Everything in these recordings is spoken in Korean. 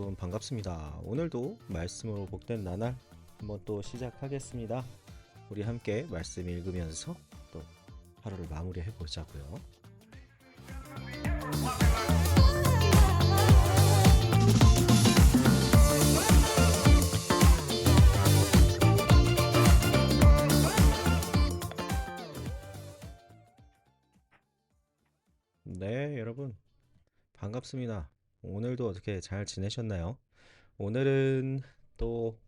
여러분 반갑습니다. 오늘도 말씀으로 복된 나날 한번 또 시작하겠습니다. 우리 함께 말씀 읽으면서 또 하루를 마무리해 보자고요. 네, 여러분 반갑습니다. 오늘도 어떻게 잘 지내셨나요? 오늘은 또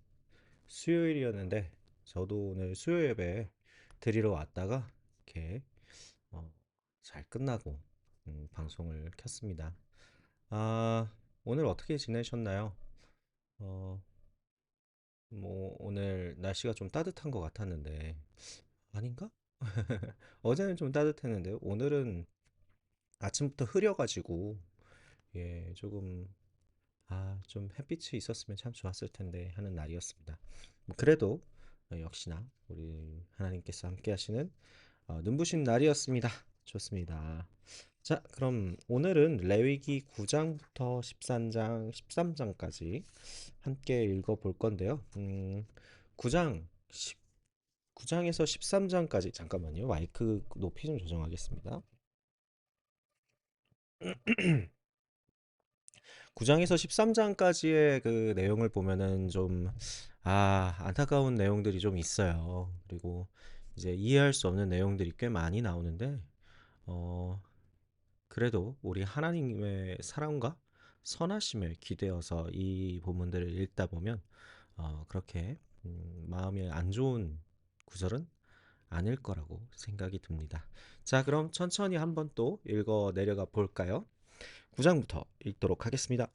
수요일이었는데 저도 오늘 수요 예배 드리러 왔다가 이렇게 어, 잘 끝나고 방송을 켰습니다. 아, 오늘 어떻게 지내셨나요? 어, 뭐 오늘 날씨가 좀 따뜻한 것 같았는데 아닌가? 어제는 좀 따뜻했는데 오늘은 아침부터 흐려가지고 조금 좀 햇빛이 있었으면 참 좋았을 텐데 하는 날이었습니다. 뭐 그래도 역시나 우리 하나님께서 함께 하시는 눈부신 날이었습니다. 좋습니다. 자, 그럼 오늘은 레위기 9장부터 13장까지 함께 읽어볼 건데요. 9장, 9장에서 13장까지 잠깐만요. 마이크 높이 좀 조정하겠습니다. 9장에서 13장까지의 그 내용을 보면은 좀 안타까운 내용들이 좀 있어요. 그리고 이제 이해할 수 없는 내용들이 꽤 많이 나오는데 어, 그래도 우리 하나님의 사랑과 선하심을 기대어서 이 본문들을 읽다 보면 그렇게 마음이 안 좋은 구절은 아닐 거라고 생각이 듭니다. 자, 그럼 천천히 한번 또 읽어 내려가 볼까요? 9장부터 읽도록 하겠습니다.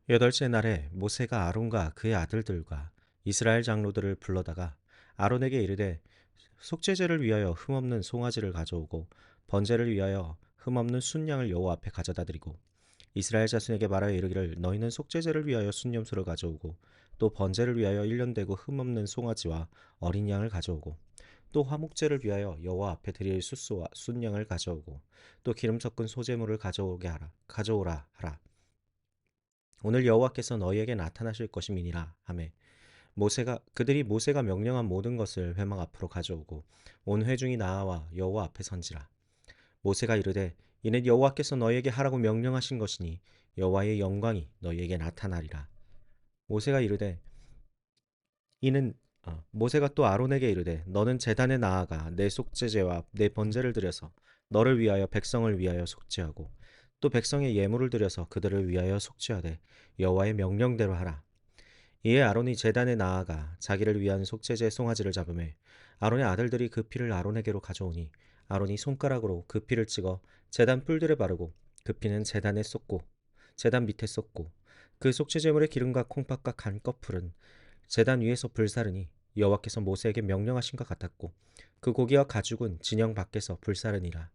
여덟째 날에 모세가 아론과 그의 아들들과 이스라엘 장로들을 불러다가 아론에게 이르되 속죄제를 위하여 흠없는 송아지를 가져오고 번제를 위하여 흠없는 순양을 여호와 앞에 가져다 드리고 이스라엘 자손에게 말하여 이르기를 너희는 속죄제를 위하여 순염소를 가져오고 또 번제를 위하여 1년 되고 흠없는 송아지와 어린 양을 가져오고 또 화목제를 위하여 여호와 앞에 드릴 숫소와 순양을 가져오고 또 기름 섞은 소제물을 가져오라 하라. 오늘 여호와께서 너희에게 나타나실 것임이니라 하매 그들이 모세가 명령한 모든 것을 회막 앞으로 가져오고 온 회중이 나와 여호와 앞에 선지라. 모세가 이르되 이는 여호와께서 너희에게 하라고 명령하신 것이니 여호와의 영광이 너희에게 나타나리라. 모세가 이르되 이는 모세가 또 아론에게 이르되 너는 제단에 나아가 내 속죄제와 내 번제를 드려서 너를 위하여 백성을 위하여 속죄하고 또 백성의 예물을 드려서 그들을 위하여 속죄하되 여호와의 명령대로 하라. 이에 아론이 제단에 나아가 자기를 위한 속죄제 송아지를 잡으매 아론의 아들들이 그 피를 아론에게로 가져오니 아론이 손가락으로 그 피를 찍어 제단 뿔들에 바르고 그 피는 제단에 쏟고 제단 밑에 쏟고 그 속죄제물의 기름과 콩팥과 간 껍풀은 제단 위에서 불사르니 여호와께서 모세에게 명령하신 것 같았고 그 고기와 가죽은 진영 밖에서 불사르니라.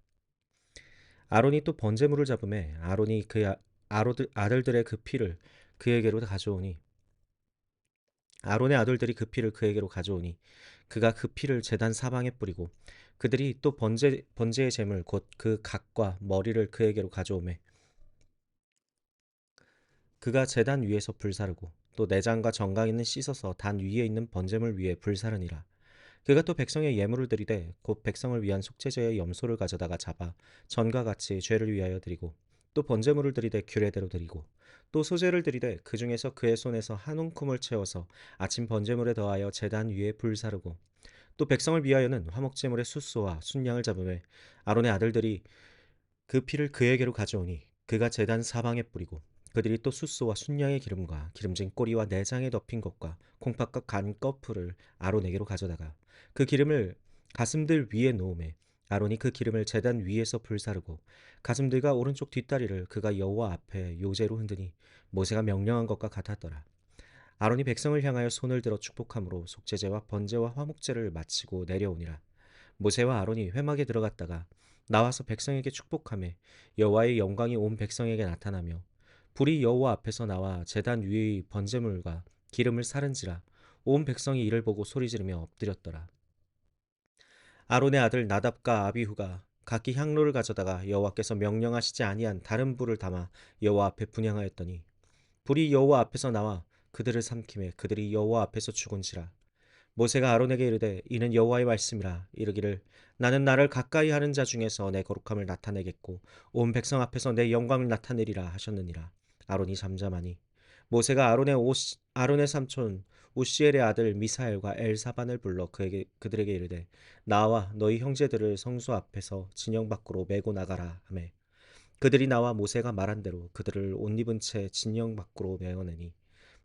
아론이 또 번제물을 잡으매 아론이 아들들의 그 피를 그에게로 가져오니 아론의 아들들이 그 피를 그에게로 가져오니 그가 그 피를 제단 사방에 뿌리고 그들이 또 번제의 제물 곧 그 각과 머리를 그에게로 가져오매 그가 제단 위에서 불사르고 또 내장과 정강이는 씻어서 단 위에 있는 번제물 위에 불사르니라. 그가 또 백성의 예물을 드리되 곧 백성을 위한 속죄제의 염소를 가져다가 잡아 전과 같이 죄를 위하여 드리고 또 번제물을 드리되 규례대로 드리고 또 소제를 드리되 그 중에서 그의 손에서 한 움큼을 채워서 아침 번제물에 더하여 제단 위에 불사르고 또 백성을 위하여는 화목제물의 숫소와 순양을 잡음에 아론의 아들들이 그 피를 그에게로 가져오니 그가 제단 사방에 뿌리고 그들이 또 숫소와 순양의 기름과 기름진 꼬리와 내장에 덮인 것과 콩팥과 간 거풀을 아론에게로 가져다가 그 기름을 가슴들 위에 놓음에 아론이 그 기름을 제단 위에서 불사르고 가슴들과 오른쪽 뒷다리를 그가 여호와 앞에 요제로 흔드니 모세가 명령한 것과 같았더라. 아론이 백성을 향하여 손을 들어 축복함으로 속죄제와 번제와 화목제를 마치고 내려오니라. 모세와 아론이 회막에 들어갔다가 나와서 백성에게 축복하며 여호와의 영광이 온 백성에게 나타나며 불이 여호와 앞에서 나와 제단 위의 번제물과 기름을 사른지라 온 백성이 이를 보고 소리 지르며 엎드렸더라. 아론의 아들 나답과 아비후가 각기 향로를 가져다가 여호와께서 명령하시지 아니한 다른 불을 담아 여호와 앞에 분향하였더니 불이 여호와 앞에서 나와 그들을 삼키매 그들이 여호와 앞에서 죽은지라. 모세가 아론에게 이르되 이는 여호와의 말씀이라 이르기를 나는 나를 가까이 하는 자 중에서 내 거룩함을 나타내겠고 온 백성 앞에서 내 영광을 나타내리라 하셨느니라. 아론이 잠잠하니 모세가 아론의 삼촌 우시엘의 아들 미사엘과 엘사반을 불러 그들에게 이르되 나와 너희 형제들을 성소 앞에서 진영 밖으로 메고 나가라 하매 그들이 나와 모세가 말한 대로 그들을 옷 입은 채 진영 밖으로 메어내니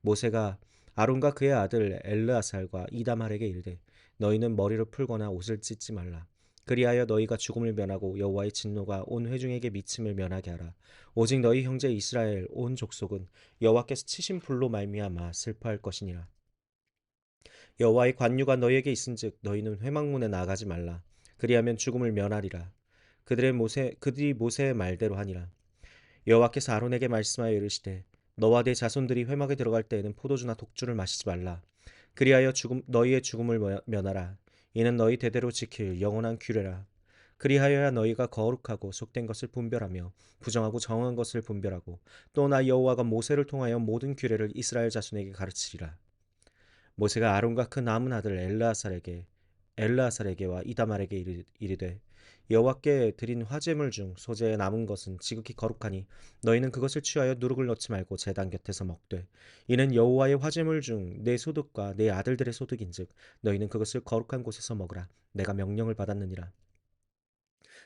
모세가 아론과 그의 아들 엘르아살과 이다말에게 이르되 너희는 머리를 풀거나 옷을 찢지 말라. 그리하여 너희가 죽음을 면하고 여호와의 진노가 온 회중에게 미침을 면하게 하라. 오직 너희 형제 이스라엘 온 족속은 여호와께서 치신 불로 말미암아 슬퍼할 것이니라. 여호와의 관유가 너희에게 있은즉 너희는 회막문에 나가지 말라. 그리하면 죽음을 면하리라. 그들이 모세의 말대로 하니라. 여호와께서 아론에게 말씀하여 이르시되 너와 네 자손들이 회막에 들어갈 때에는 포도주나 독주를 마시지 말라. 그리하여 너희의 죽음을 면하라. 이는 너희 대대로 지킬 영원한 규례라. 그리하여야 너희가 거룩하고 속된 것을 분별하며 부정하고 정한 것을 분별하고 또 나 여호와가 모세를 통하여 모든 규례를 이스라엘 자손에게 가르치리라. 모세가 아론과 그 남은 아들 엘르아살에게와 이다말에게 이르되 여호와께 드린 화제물 중 소재에 남은 것은 지극히 거룩하니 너희는 그것을 취하여 누룩을 넣지 말고 제단 곁에서 먹되 이는 여호와의 화제물 중 내 소득과 내 아들들의 소득인즉 너희는 그것을 거룩한 곳에서 먹으라. 내가 명령을 받았느니라.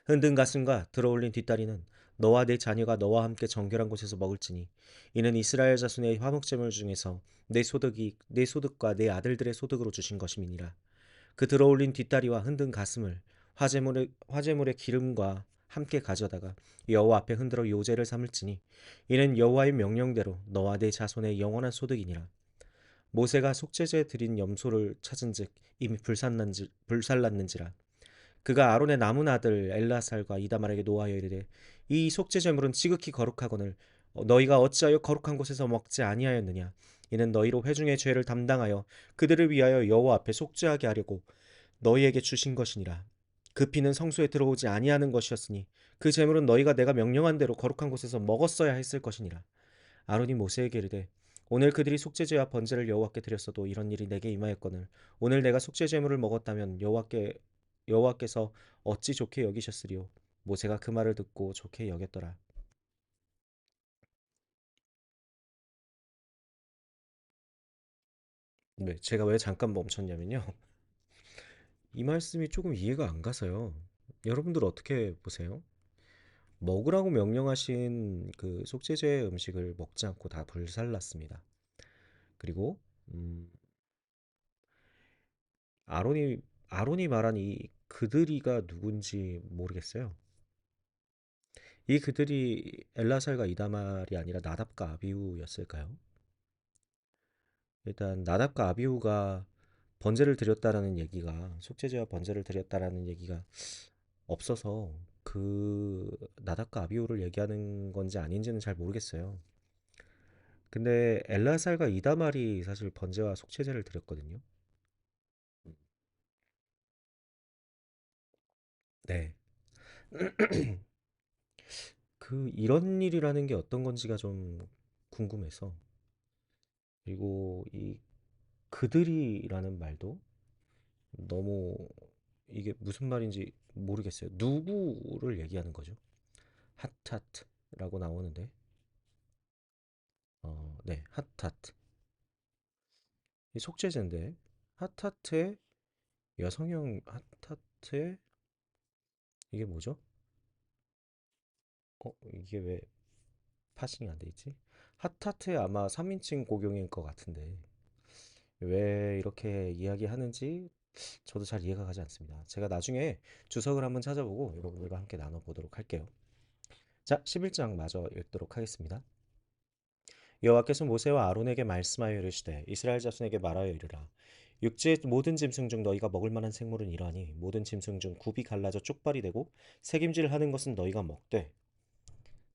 흔든 가슴과 들어올린 뒷다리는 너와 내 자녀가 너와 함께 정결한 곳에서 먹을지니 이는 이스라엘 자손의 화목제물 중에서 내 소득과 내 아들들의 소득으로 주신 것임이니라. 그 들어올린 뒷다리와 흔든 가슴을 화제물의 기름과 함께 가져다가 여호와 앞에 흔들어 요제를 삼을지니 이는 여호와의 명령대로 너와 내 자손의 영원한 소득이니라. 모세가 속죄제 드린 염소를 찾은즉 이미 불살랐는지라. 그가 아론의 남은 아들 엘라살과 이다말에게 노하여 이르되 이 속죄제물은 지극히 거룩하거늘 너희가 어찌하여 거룩한 곳에서 먹지 아니하였느냐. 이는 너희로 회중의 죄를 담당하여 그들을 위하여 여호와 앞에 속죄하게 하려고 너희에게 주신 것이니라. 그 피는 성소에 들어오지 아니하는 것이었으니 그 제물은 너희가 내가 명령한 대로 거룩한 곳에서 먹었어야 했을 것이니라. 아론이 모세에게 이르되 오늘 그들이 속죄제와 번제를 여호와께 드렸어도 이런 일이 내게 임하였거늘 오늘 내가 속죄제물을 먹었다면 여호와께서 어찌 좋게 여기셨으리요. 모세가 그 말을 듣고 좋게 여겼더라. 네, 제가 왜 잠깐 멈췄냐면요. 이 말씀이 조금 이해가 안 가서요. 여러분들 어떻게 보세요? 먹으라고 명령하신 그 속죄제 음식을 먹지 않고 다 불살랐습니다. 그리고 음, 아론이 아론이 말한 이 그들이가 누군지 모르겠어요. 이 그들이 엘라살과 이다말이 아니라 나답과 아비후였을까요? 일단 나답과 아비후가 번제를 드렸다라는 얘기가 속죄제와 번제를 드렸다라는 얘기가 없어서 그 나답과 아비후를 얘기하는 건지 아닌지는 잘 모르겠어요. 근데 엘라살과 이다말이 사실 번제와 속죄제를 드렸거든요. 네. 그 이런 일이라는 게 어떤 건지가 좀 궁금해서 그리고 이 그들이라는 말도 너무 이게 무슨 말인지 모르겠어요. 누구를 얘기하는 거죠? 핫핫라고 나오는데 네, 핫핫 이 속죄제인데 핫핫의 여성형 핫핫의 이게 뭐죠? 이게 왜 파싱이 안 돼 있지? 핫핫의 아마 3인칭 고경일 것 같은데 왜 이렇게 이야기하는지 저도 잘 이해가 가지 않습니다. 제가 나중에 주석을 한번 찾아보고 여러분들과 함께 나눠보도록 할게요. 자, 11장 마저 읽도록 하겠습니다. 여호와께서 모세와 아론에게 말씀하여 이르시되 이스라엘 자손에게 말하여 이르라. 육지의 모든 짐승 중 너희가 먹을 만한 생물은 이러하니 모든 짐승 중 굽이 갈라져 쪽발이 되고 새김질하는 것은 너희가 먹되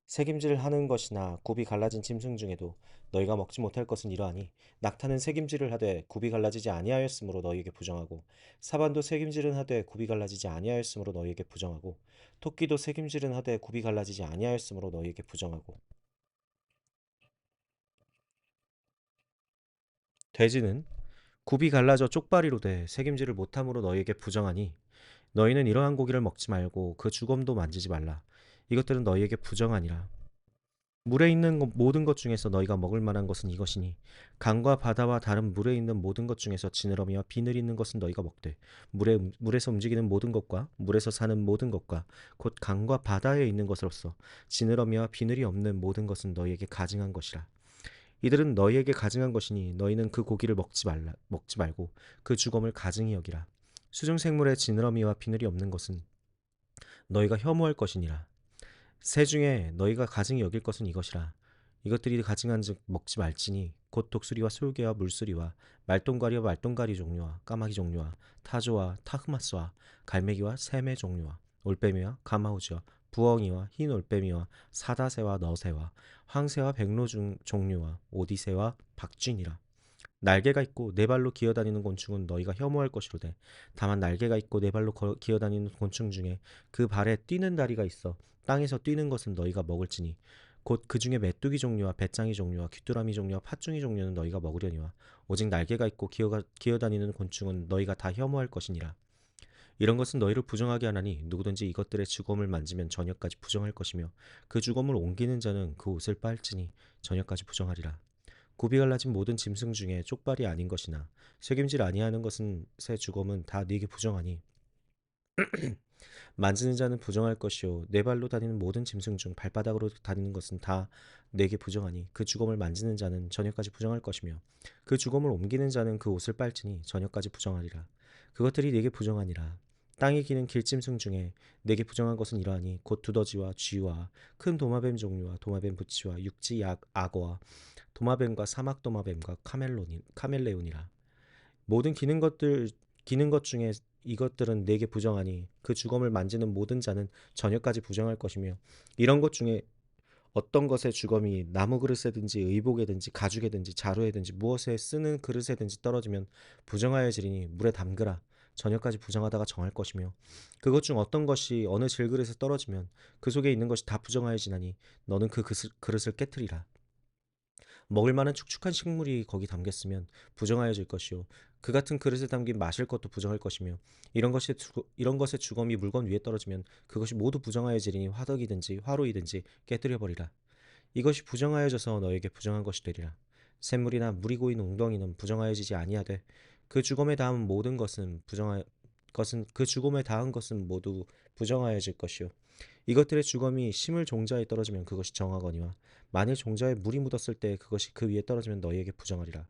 새김질을 하는 것이나 굽이 갈라진 짐승 중에도 너희가 먹지 못할 것은 이러하니 낙타는 새김질을 하되 굽이 갈라지지 아니하였으므로 너희에게 부정하고 사반도 새김질은 하되 굽이 갈라지지 아니하였으므로 너희에게 부정하고 토끼도 새김질은 하되 굽이 갈라지지 아니하였으므로 너희에게 부정하고 돼지는 굽이 갈라져 쪽발이로 돼 새김질을 못함으로 너희에게 부정하니 너희는 이러한 고기를 먹지 말고 그 주검도 만지지 말라. 이것들은 너희에게 부정하니라. 물에 있는 모든 것 중에서 너희가 먹을 만한 것은 이것이니 강과 바다와 다른 물에 있는 모든 것 중에서 지느러미와 비늘이 있는 것은 너희가 먹되 물에서 움직이는 모든 것과 물에서 사는 모든 것과 곧 강과 바다에 있는 것으로서 지느러미와 비늘이 없는 모든 것은 너희에게 가증한 것이라. 이들은 너희에게 가증한 것이니 너희는 그 고기를 먹지 말고 그 주검을 가증히 여기라. 수중 생물의 지느러미와 비늘이 없는 것은 너희가 혐오할 것이니라. 새 중에 너희가 가증히 여길 것은 이것이라. 이것들이 가증한즉 먹지 말지니 곧 독수리와 솔개와 물수리와 말똥가리와 말똥가리 종류와 까마귀 종류와 타조와 타흐마스와 갈매기와 새매 종류와 올빼미와 가마우지와 부엉이와 흰 올빼미와 사다새와 너새와 황새와 종류와 오디새와 박쥐니라. 날개가 있고 네 발로 기어다니는 곤충은 너희가 혐오할 것이로되 다만 날개가 있고 네 발로 기어다니는 곤충 중에 그 발에 뛰는 다리가 있어 땅에서 뛰는 것은 너희가 먹을지니 곧 그 중에 메뚜기 종류와 배짱이 종류와 귀뚜라미 종류와 팥중이 종류는 너희가 먹으려니와 오직 날개가 있고 기어다니는 곤충은 너희가 다 혐오할 것이니라. 이런 것은 너희를 부정하게 하나니 누구든지 이것들의 주검을 만지면 저녁까지 부정할 것이며 그 주검을 옮기는 자는 그 옷을 빨지니 저녁까지 부정하리라. 굽이 갈라진 모든 짐승 중에 쪽발이 아닌 것이나 책임질 아니하는 것은 새 주검은 다 네게 부정하니 만지는 자는 부정할 것이요 네 발로 다니는 모든 짐승 중 발바닥으로 다니는 것은 다 네게 부정하니 그 주검을 만지는 자는 저녁까지 부정할 것이며 그 주검을 옮기는 자는 그 옷을 빨지니 저녁까지 부정하리라. 그것들이 네게 부정하니라. 땅에 기는 길짐승 중에 네게 부정한 것은 이러하니 곧 두더지와 쥐와 큰 도마뱀 종류와 도마뱀 부치와 악어와 도마뱀과 사막 도마뱀과 카멜레온이라. 모든 기는 것 중에 이것들은 내게 부정하니 그 주검을 만지는 모든 자는 저녁까지 부정할 것이며 이런 것 중에 어떤 것의 주검이 나무 그릇에든지 의복에든지 가죽에든지 자루에든지 무엇에 쓰는 그릇에든지 떨어지면 부정하여지리니 물에 담그라. 저녁까지 부정하다가 정할 것이며 그것 중 어떤 것이 어느 질그릇에 떨어지면 그 속에 있는 것이 다 부정하여지나니 너는 그 그릇을 깨뜨리라. 먹을 만한 축축한 식물이 거기 담겼으면 부정하여질 것이요 그 같은 그릇에 담긴 마실 것도 부정할 것이며 이런 것의 주검이 물건 위에 떨어지면 그것이 모두 부정하여지리니 화덕이든지 화로이든지 깨뜨려 버리라. 이것이 부정하여져서 너에게 부정한 것이 되리라. 샘물이나 물이 고인 웅덩이는 부정하여지지 아니하되 그 주검에 닿은 모든 것은 그 주검에 닿은 것은 모두 부정하여질 것이요 이것들의 주검이 심을 종자에 떨어지면 그것이 정하거니와 만일 종자에 물이 묻었을 때 그것이 그 위에 떨어지면 너희에게 부정하리라.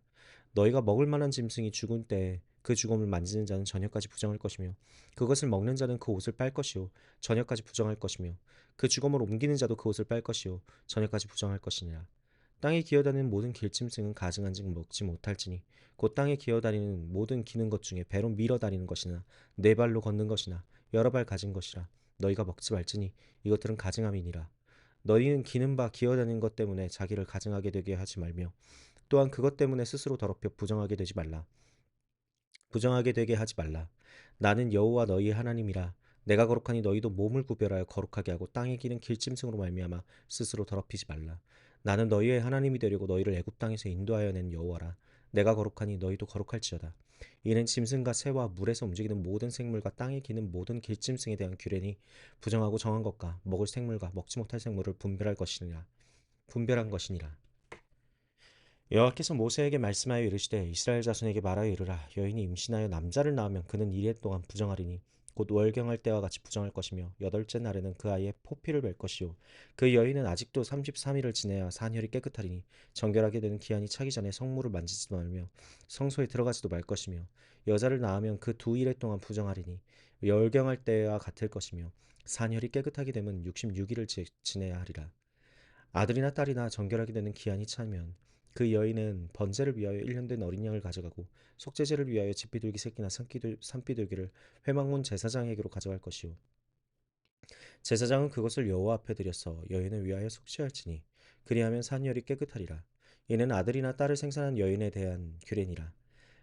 너희가 먹을 만한 짐승이 죽은 때에 그 주검을 만지는 자는 저녁까지 부정할 것이며 그것을 먹는 자는 그 옷을 빨 것이요 저녁까지 부정할 것이며 그 주검을 옮기는 자도 그 옷을 빨 것이요 저녁까지 부정할 것이니라. 땅에 기어다니는 모든 길짐승은 가증한즉 먹지 못할지니 곧 땅에 기어다니는 모든 기는 것 중에 배로 밀어 다니는 것이나 네 발로 걷는 것이나 여러 발 가진 것이라 너희가 먹지 말지니 이것들은 가증함이니라. 너희는 기는 바 기어다니는 것 때문에 자기를 가증하게 되게 하지 말며 또한 그것 때문에 스스로 더럽혀 부정하게 되게 하지 말라. 나는 여호와 너희의 하나님이라. 내가 거룩하니 너희도 몸을 구별하여 거룩하게 하고 땅에 기는 길짐승으로 말미암아 스스로 더럽히지 말라. 나는 너희의 하나님이 되려고 너희를 애굽 땅에서 인도하여 낸 여호와라. 내가 거룩하니 너희도 거룩할지어다. 이는 짐승과 새와 물에서 움직이는 모든 생물과 땅에 기는 모든 길짐승에 대한 규례니 부정하고 정한 것과 먹을 생물과 먹지 못할 생물을 분별한 것이니라. 여호와께서 모세에게 말씀하여 이르시되 이스라엘 자손에게 말하여 이르라. 여인이 임신하여 남자를 낳으면 그는 이래 동안 부정하리니 곧 월경할 때와 같이 부정할 것이며 여덟째 날에는 그 아이의 포피를 맬 것이요 그 여인은 아직도 33일을 지내야 산혈이 깨끗하리니 정결하게 되는 기한이 차기 전에 성물을 만지지도 말며 성소에 들어가지도 말 것이며 여자를 낳으면 그 두 일에 동안 부정하리니 월경할 때와 같을 것이며 산혈이 깨끗하게 되면 66일을 지내야 하리라. 아들이나 딸이나 정결하게 되는 기한이 차면 그 여인은 번제를 위하여 1년 된 어린 양을 가져가고 속죄제를 위하여 집비둘기 새끼나 산비둘기를 회막문 제사장에게로 가져갈 것이요 제사장은 그것을 여호와 앞에 들여서 여인을 위하여 속죄할지니 그리하면 산열이 깨끗하리라. 이는 아들이나 딸을 생산한 여인에 대한 규례니라.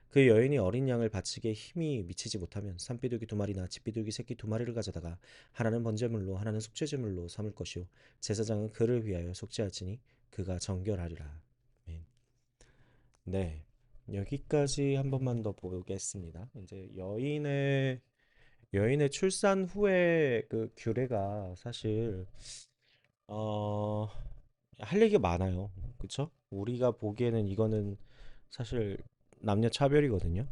그 여인이 어린 양을 바치기에 힘이 미치지 못하면 산비둘기 두 마리나 집비둘기 새끼 두 마리를 가져다가 하나는 번제물로 하나는 속죄제물로 삼을 것이요 제사장은 그를 위하여 속죄할지니 그가 정결하리라. 아멘. 네. 여기까지 한 번만 더 보겠습니다. 이제 여인의 출산 후에 그 규례가 사실 어, 할 얘기가 많아요. 그쵸? 우리가 보기에는 이거는 사실 남녀 차별이거든요.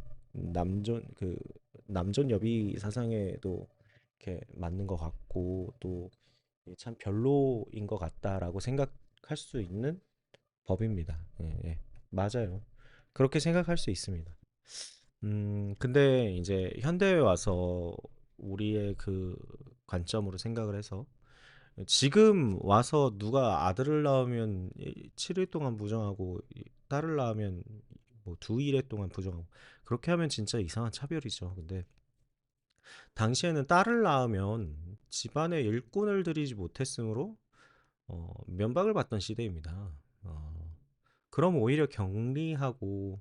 남존 여비 사상에도 이렇게 맞는 것 같고 또 참 별로인 것 같다라고 생각할 수 있는 법입니다. 예, 예. 맞아요. 그렇게 생각할 수 있습니다. 근데 이제 현대에 와서 우리의 그 관점으로 생각을 해서 지금 와서 누가 아들을 낳으면 7일 동안 부정하고 딸을 낳으면 뭐 두 일회 동안 부정하고 그렇게 하면 진짜 이상한 차별이죠. 근데 당시에는 딸을 낳으면 집안에 일꾼을 들이지 못했으므로 면박을 받던 시대입니다. 그럼 오히려 격리하고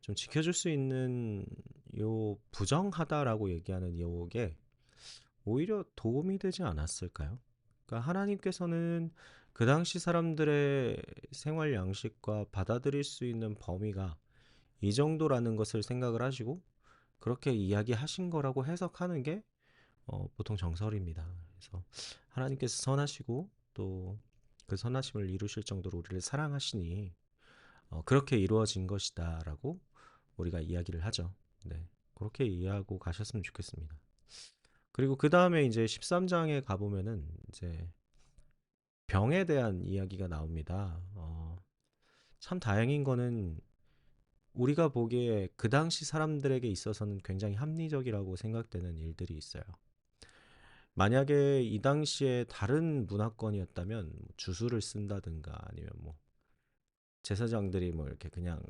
좀 지켜줄 수 있는 요 부정하다라고 얘기하는 요게 오히려 도움이 되지 않았을까요? 그러니까 하나님께서는 그 당시 사람들의 생활 양식과 받아들일 수 있는 범위가 이 정도라는 것을 생각을 하시고 그렇게 이야기하신 거라고 해석하는 게 보통 정설입니다. 그래서 하나님께서 선하시고 또 그 선하심을 이루실 정도로 우리를 사랑하시니 그렇게 이루어진 것이다라고 우리가 이야기를 하죠. 네. 그렇게 이해하고 가셨으면 좋겠습니다. 그리고 그 다음에 이제 13장에 가보면은 이제 병에 대한 이야기가 나옵니다. 참 다행인 거는 우리가 보기에 그 당시 사람들에게 있어서는 굉장히 합리적이라고 생각되는 일들이 있어요. 만약에 이 당시에 다른 문화권이었다면 뭐 주술을 쓴다든가 아니면 뭐 제사장들이 뭐 이렇게 그냥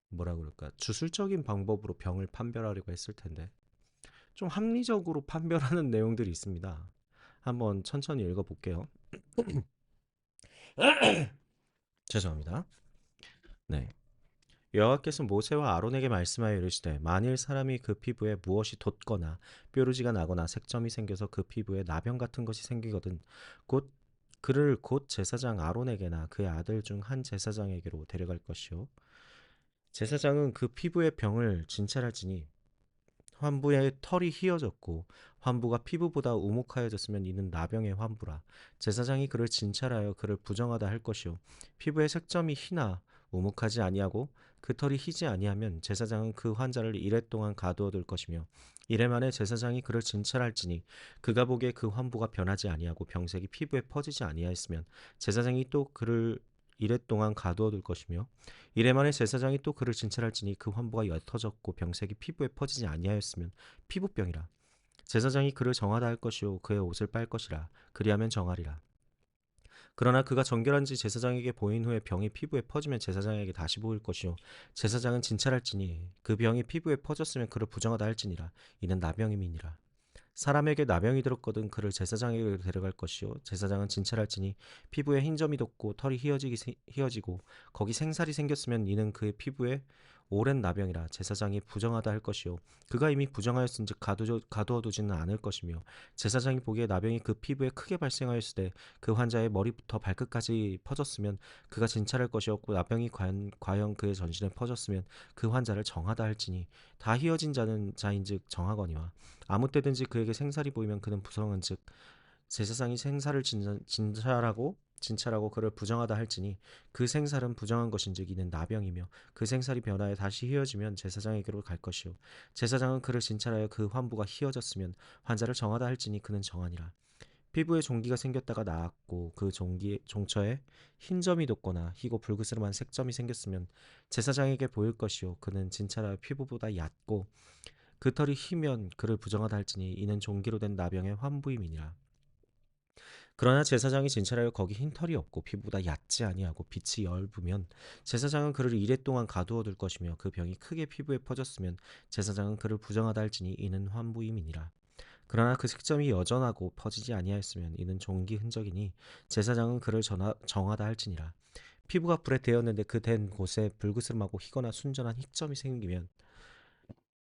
뭐라 그럴까 주술적인 방법으로 병을 판별하려고 했을 텐데 좀 합리적으로 판별하는 내용들이 있습니다. 한번 천천히 읽어볼게요. 죄송합니다. 네. 여호와께서 모세와 아론에게 말씀하여 이르시되 만일 사람이 그 피부에 무엇이 돋거나 뾰루지가 나거나 색점이 생겨서 그 피부에 나병 같은 것이 생기거든 곧 그를 곧 제사장 아론에게나 그의 아들 중 한 제사장에게로 데려갈 것이요 제사장은 그 피부의 병을 진찰할지니 환부의 털이 휘어졌고 환부가 피부보다 우목하여졌으면 이는 나병의 환부라. 제사장이 그를 진찰하여 그를 부정하다 할 것이요 피부의 색점이 희나 우목하지 아니하고 그 털이 희지 아니하면 제사장은 그 환자를 이래 동안 가두어 둘 것이며 이래 만에 제사장이 그를 진찰할지니 그가 보기에 그 환부가 변하지 아니하고 병색이 피부에 퍼지지 아니하였으면 제사장이 또 그를 이래 동안 가두어 둘 것이며 이래 만에 제사장이 또 그를 진찰할지니 그 환부가 옅어졌고 병색이 피부에 퍼지지 아니하였으면 피부병이라. 제사장이 그를 정하다 할 것이요 그의 옷을 빨 것이라. 그리하면 정하리라. 그러나 그가 정결한지 제사장에게 보인 후에 병이 피부에 퍼지면 제사장에게 다시 보일 것이요 제사장은 진찰할지니 그 병이 피부에 퍼졌으면 그를 부정하다 할지니라. 이는 나병임이니라. 사람에게 나병이 들었거든 그를 제사장에게 데려갈 것이요 제사장은 진찰할지니 피부에 흰 점이 돋고 털이 휘어지고 거기 생살이 생겼으면 이는 그의 피부에 오랜 나병이라 제사장이 부정하다 할 것이요 그가 이미 부정하였은즉 가두어 두지는 않을 것이며 제사장이 보기에 나병이 그 피부에 크게 발생하였을 때 그 환자의 머리부터 발끝까지 퍼졌으면 그가 진찰할 것이었고 나병이 과연 그의 전신에 퍼졌으면 그 환자를 정하다 할지니 다 휘어진 자인즉 정하거니와 아무 때든지 그에게 생살이 보이면 그는 부정한즉 제사장이 생사를 진찰하고 그를 부정하다 할지니 그 생살은 부정한 것인즉 이는 나병이며 그 생살이 변하여 다시 휘어지면 제사장에게로 갈 것이요 제사장은 그를 진찰하여 그 환부가 휘어졌으면 환자를 정하다 할지니 그는 정하니라 피부에 종기가 생겼다가 나았고 그 종처에 흰 점이 돋거나 희고 불그스름한 색점이 생겼으면 제사장에게 보일 것이요 그는 진찰하여 피부보다 얕고 그 털이 희면 그를 부정하다 할지니 이는 종기로 된 나병의 환부임이니라. 그러나 제사장이 진찰하여 거기 흰 털이 없고 피부보다 얕지 아니하고 빛이 엷으면 제사장은 그를 이레 동안 가두어 둘 것이며 그 병이 크게 피부에 퍼졌으면 제사장은 그를 부정하다 할지니 이는 환부임이니라. 그러나 그 색점이 여전하고 퍼지지 아니하였으면 이는 종기 흔적이니 제사장은 그를 정하다 할지니라. 피부가 불에 데었는데 그 댄 곳에 불그스름하고 희거나 순전한 흰점이 생기면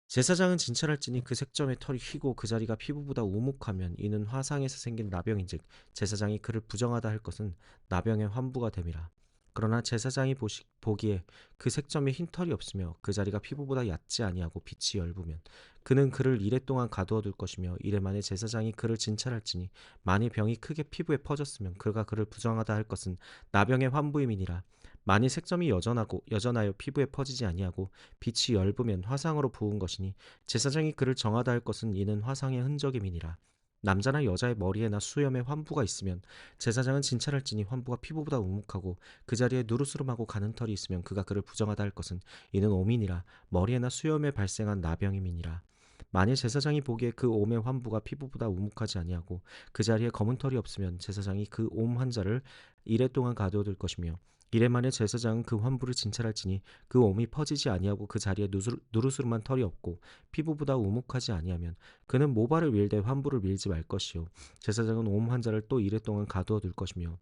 제사장은 진찰할지니 그 색점의 털이 희고 그 자리가 피부보다 우묵하면 이는 화상에서 생긴 나병인즉 제사장이 그를 부정하다 할 것은 나병의 환부가 됨이라. 그러나 제사장이 보기에 그 색점에 흰 털이 없으며 그 자리가 피부보다 얕지 아니하고 빛이 엷으면 그는 그를 이래 동안 가두어 둘 것이며 이래 만에 제사장이 그를 진찰할지니 만일 병이 크게 피부에 퍼졌으면 그가 그를 부정하다 할 것은 나병의 환부임이니라. 만일 색점이 여전하여 피부에 퍼지지 아니하고 빛이 엷으면 화상으로 부은 것이니 제사장이 그를 정하다 할 것은 이는 화상의 흔적임이니라. 남자나 여자의 머리에나 수염에 환부가 있으면 제사장은 진찰할지니 환부가 피부보다 우묵하고 그 자리에 누르스름하고 가는 털이 있으면 그가 그를 부정하다 할 것은 이는 오민이라. 머리에나 수염에 발생한 나병임이니라. 만일 제사장이 보기에 그 옴의 환부가 피부보다 우묵하지 아니하고 그 자리에 검은 털이 없으면 제사장이 그 옴 환자를 이래 동안 가두어둘 것이며 이래 만에 제사장은 그 환부를 진찰할지니 그 옴이 퍼지지 아니하고 그 자리에 누르스름한 털이 없고 피부보다 우묵하지 아니하면 그는 모발을 밀되 환부를 밀지 말 것이요 제사장은 옴 환자를 또 이래 동안 가두어 둘 것이며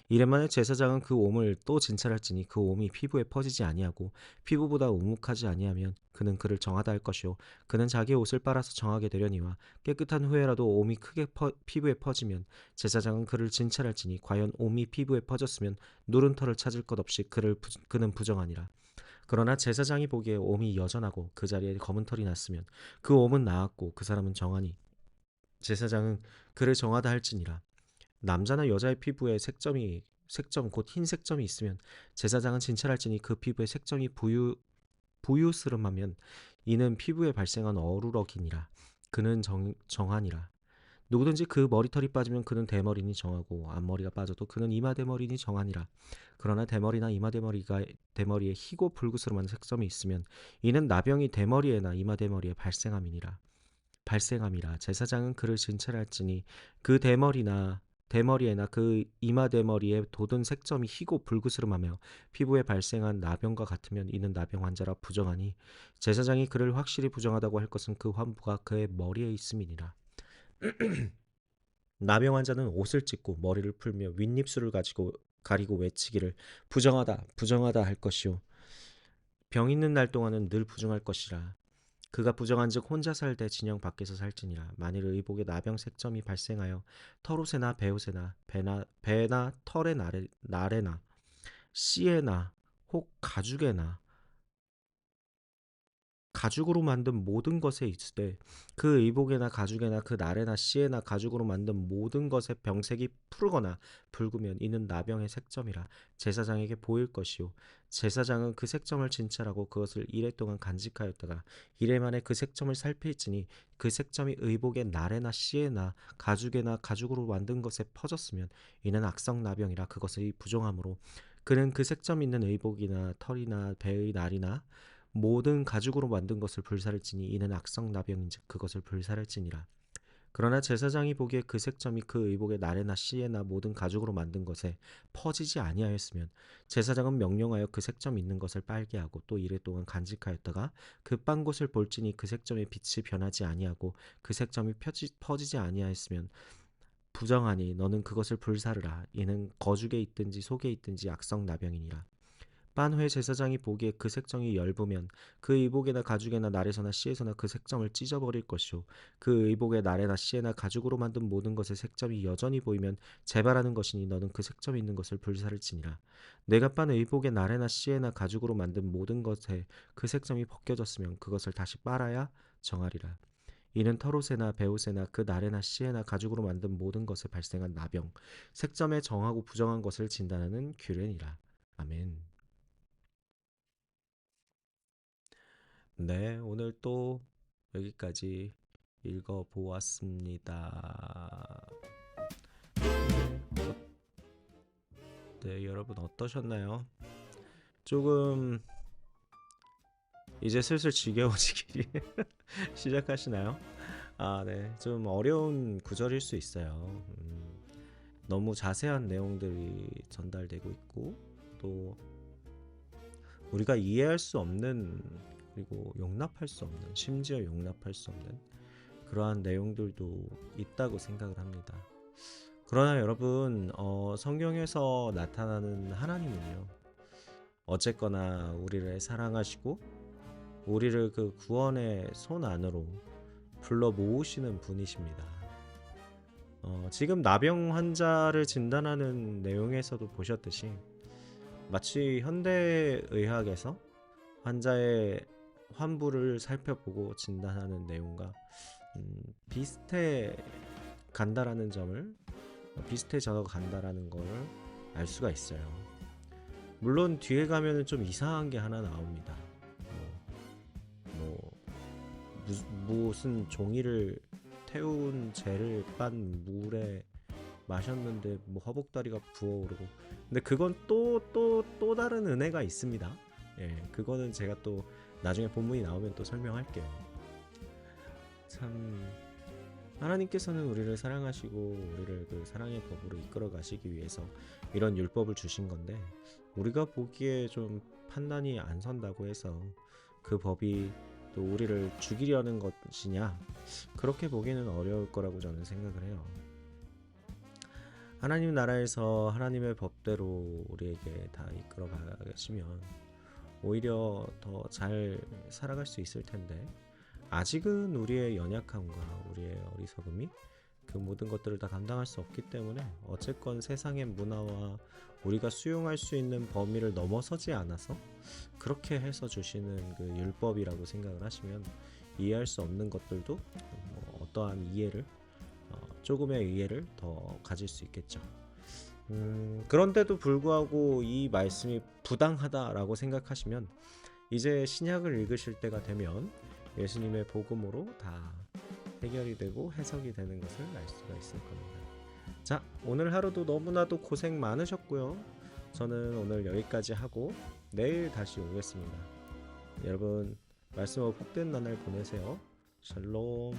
이래 만에 제사장은 그 옴을 또 진찰할지니 그 옴이 피부에 퍼지지 아니하고 피부보다 우묵하지 아니하면 그는 그를 정하다 할 것이요 그는 자기의 옷을 빨아서 정하게 되려니와 깨끗한 후에라도 옴이 크게 피부에 퍼지면 제사장은 그를 진찰할지니 과연 옴이 피부에 퍼졌으면 누른 털을 찾을 것 없이 그는 부정하니라. 그러나 제사장이 보기에 옴이 여전하고 그 자리에 검은 털이 났으면 그 옴은 나았고 그 사람은 정하니 제사장은 그를 정하다 할지니라. 남자나 여자의 피부에 색점 곧 흰 색점이 있으면 제사장은 진찰할지니 그 피부에 색점이 부유스름하면 이는 피부에 발생한 어루럭이니라. 그는 정하니라. 누구든지 그 머리털이 빠지면 그는 대머리니 정하고 앞머리가 빠져도 그는 이마대머리니 정하니라. 그러나 대머리나 대머리에 희고 불구스름한 색점이 있으면 이는 나병이 대머리에나 이마대머리에 발생함이라. 제사장은 그를 진찰할지니 그 대머리에나 그 이마대머리에 돋은 색점이 희고 불그스름하며 피부에 발생한 나병과 같으면 이는 나병 환자라 부정하니 제사장이 그를 확실히 부정하다고 할 것은 그 환부가 그의 머리에 있음이니라. 나병 환자는 옷을 찢고 머리를 풀며 윗입술을 가리고 외치기를 부정하다 부정하다 할 것이요 병 있는 날 동안은 늘 부정할 것이라. 그가 부정한즉 혼자 살되 진영 밖에서 살지니라. 만일 의복에 나병 색점이 발생하여 털옷에나 베옷에나 배나 털의 날에나 씨에나 혹 가죽으로 만든 모든 것에 있으되 그 의복에나 가죽에나 그 날에나 씨에나 가죽으로 만든 모든 것에 병색이 푸르거나 붉으면 이는 나병의 색점이라 제사장에게 보일 것이요 제사장은 그 색점을 진찰하고 그것을 이래 동안 간직하였다가 이래 만에 그 색점을 살필지니 그 색점이 의복의 날에나 씨에나 가죽에나 가죽으로 만든 것에 퍼졌으면 이는 악성 나병이라 그것의 부정함으로 그는 그 색점 있는 의복이나 털이나 배의 날이나 모든 가죽으로 만든 것을 불살을지니 이는 악성 나병인즉 그것을 불살을지니라. 그러나 제사장이 보기에 그 색점이 그 의복의 날에나 씨에나 모든 가죽으로 만든 것에 퍼지지 아니하였으면 제사장은 명령하여 그 색점 있는 것을 빨게 하고 또 이래 동안 간직하였다가 그 빤 곳을 볼지니 그 색점의 빛이 변하지 아니하고 그 색점이 퍼지지 아니하였으면 부정하니 너는 그것을 불사르라. 이는 거죽에 있든지 속에 있든지 악성 나병이니라. 빤회 제사장이 보기에 그 색정이 엷으면 그 의복에나 가죽에나 날에서나 씨에서나 그 색점을 찢어버릴 것이요 그 의복의 날에나 씨에나 가죽으로 만든 모든 것의 색점이 여전히 보이면 재발하는 것이니 너는 그 색점이 있는 것을 불사를지니라. 내가 빤 의복의 날에나 씨에나 가죽으로 만든 모든 것에 그 색점이 벗겨졌으면 그것을 다시 빨아야 정하리라. 이는 털옷에나 베옷에나 그 날에나 씨에나 가죽으로 만든 모든 것에 발생한 나병 색점에 정하고 부정한 것을 진단하는 규례니라. 아멘. 네, 오늘 또 여기까지 읽어보았습니다. 네, 여러분 어떠셨나요? 조금 이제 슬슬 지겨워지기 시작하시나요? 아, 네, 좀 어려운 구절일 수 있어요. 너무 자세한 내용들이 전달되고 있고 또 우리가 이해할 수 없는 그리고 용납할 수 없는 심지어 용납할 수 없는 그러한 내용들도 있다고 생각을 합니다. 그러나 여러분, 성경에서 나타나는 하나님은요, 어쨌거나 우리를 사랑하시고 우리를 그 구원의 손 안으로 불러 모으시는 분이십니다. 지금 나병 환자를 진단하는 내용에서도 보셨듯이 마치 현대의학에서 환자의 환부를 살펴보고 진단하는 내용과 비슷해 간다라는 점을 비슷해져 간다라는 걸 알 수가 있어요. 물론 뒤에 가면은 좀 이상한 게 하나 나옵니다. 뭐 무슨 종이를 태운 재를 빤 물에 마셨는데 뭐 허벅다리가 부어오르고, 근데 그건 또 다른 은혜가 있습니다. 예, 그거는 제가 또 나중에 본문이 나오면 또 설명할게요. 참 하나님께서는 우리를 사랑하시고 우리를 그 사랑의 법으로 이끌어 가시기 위해서 이런 율법을 주신 건데, 우리가 보기에 좀 판단이 안 선다고 해서 그 법이 또 우리를 죽이려는 것이냐, 그렇게 보기는 어려울 거라고 저는 생각을 해요. 하나님 나라에서 하나님의 법대로 우리에게 다 이끌어 가시면 오히려 더 잘 살아갈 수 있을 텐데, 아직은 우리의 연약함과 우리의 어리석음이 그 모든 것들을 다 감당할 수 없기 때문에 어쨌건 세상의 문화와 우리가 수용할 수 있는 범위를 넘어서지 않아서 그렇게 해서 주시는 그 율법이라고 생각을 하시면, 이해할 수 없는 것들도 어떠한 이해를, 조금의 이해를 더 가질 수 있겠죠. 그런데도 불구하고 이 말씀이 부당하다라고 생각하시면 이제 신약을 읽으실 때가 되면 예수님의 복음으로 다 해결이 되고 해석이 되는 것을 알 수가 있을 겁니다. 자, 오늘 하루도 너무나도 고생 많으셨고요. 저는 오늘 여기까지 하고 내일 다시 오겠습니다. 여러분, 말씀으로 복된 나날 보내세요. 샬롬.